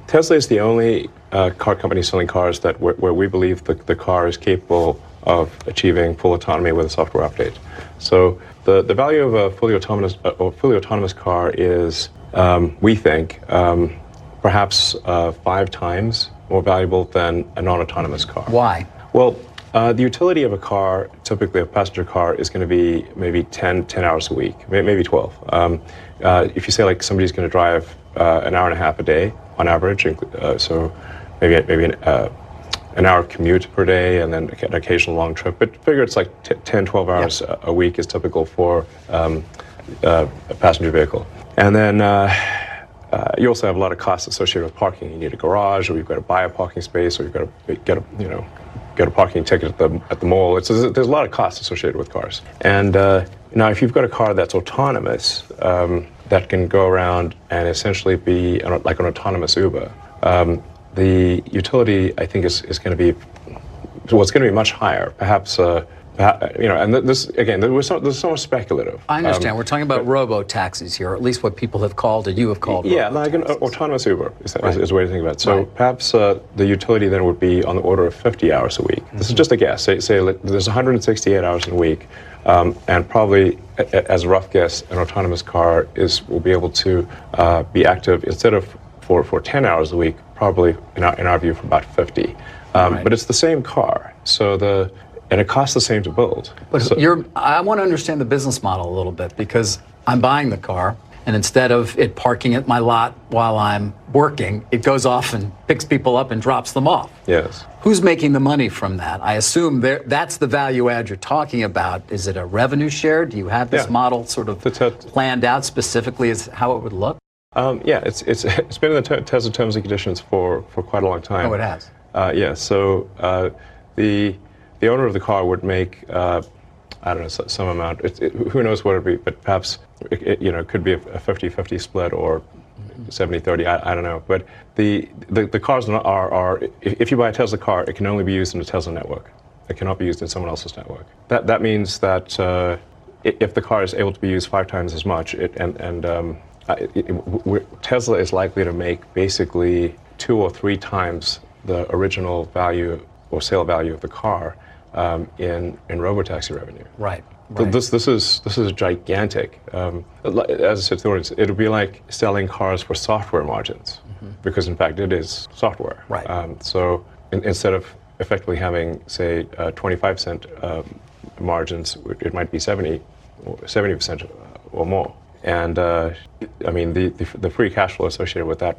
Tesla is the only car company selling cars where we believe the car is capable of achieving full autonomy with a software update. So the value of a fully autonomous car is, we think, perhaps 5 times more valuable than a non-autonomous car. Why? Well, the utility of a car, typically a passenger car, is going to be maybe 10 hours a week, maybe 12. If you say like somebody's going to drive an hour and a half a day on average, so maybe an hour commute per day and then an occasional long trip, but figure it's like 10, 12 hours a week is typical for a passenger vehicle. And then you also have a lot of costs associated with parking. You need a garage, or you've got to buy a parking space, or you've got to get a parking ticket at the mall. There's a lot of costs associated with cars. And now, if you've got a car that's autonomous, that can go around and essentially be like an autonomous Uber, the utility, I think, is going to be, well, it's going to be much higher. Perhaps, and this, again, this is so much speculative. I understand. We're talking about robo-taxis here, or at least what people have called, or you have called like an autonomous Uber is the way to think about it. So perhaps the utility then would be on the order of 50 hours a week. This is just a guess. Say there's 168 hours in a week, and probably, as a rough guess, an autonomous car will be able to be active instead of for 10 hours a week, probably in our view for about 50. But it's the same car, and it costs the same to build. But I want to understand the business model a little bit, because I'm buying the car, and instead of it parking at my lot while I'm working, it goes off and picks people up and drops them off. Yes. Who's making the money from that? I assume that's the value add you're talking about. Is it a revenue share? Do you have this model sort of planned out specifically as how it would look? It's been in the Tesla terms and conditions for quite a long time. Oh, it has? So the owner of the car would make, I don't know, some amount. Who knows what it would be, but perhaps it could be a 50-50 split or 70-30. I don't know. But the cars are if you buy a Tesla car, it can only be used in the Tesla network. It cannot be used in someone else's network. That means that if the car is able to be used 5 times as much, Tesla is likely to make basically 2 or 3 times the original value or sale value of the car in robotaxi revenue. Right. This is gigantic. As I said to the audience, it'll be like selling cars for software margins, because in fact it is software. Right. So instead of effectively having, say, 25% margins, it might be 70% or more. And I mean, the free cash flow associated with that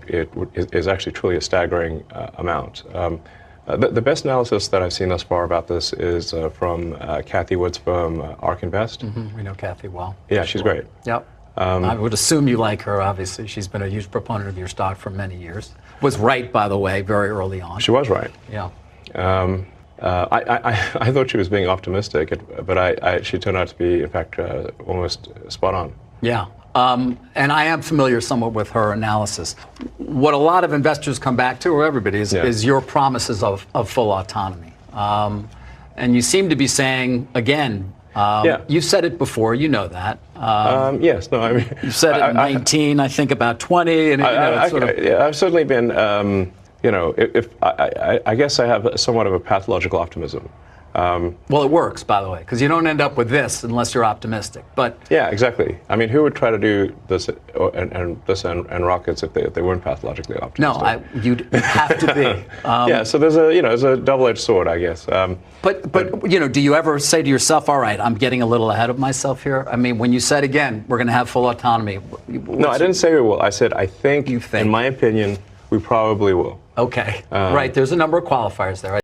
is actually truly a staggering amount. The best analysis that I've seen thus far about this is from Kathy Wood's firm, ARK Invest. We know Kathy well. Yeah, she's great. Yep. I would assume you like her, obviously. She's been a huge proponent of your stock for many years. Was right, by the way, very early on. She was right. Yeah. I thought she was being optimistic, but she turned out to be, in fact, almost spot on. Yeah. And I am familiar somewhat with her analysis. What a lot of investors come back to, or everybody, is your promises of full autonomy. And you seem to be saying, again, you said it before, you know that. Yes, no, I mean... You said it in 19, I think about 20, and I've certainly been, I guess I have somewhat of a pathological optimism. Well, it works, by the way, because you don't end up with this unless you're optimistic. But yeah, exactly. I mean, who would try to do this and rockets if they weren't pathologically optimistic? No, you'd have to be. Yeah, so there's a double-edged sword, I guess. But do you ever say to yourself, "All right, I'm getting a little ahead of myself here"? I mean, when you said again, we're going to have full autonomy. No, I didn't say we will. I said I think. You think? In my opinion, we probably will. Okay. Right. There's a number of qualifiers there.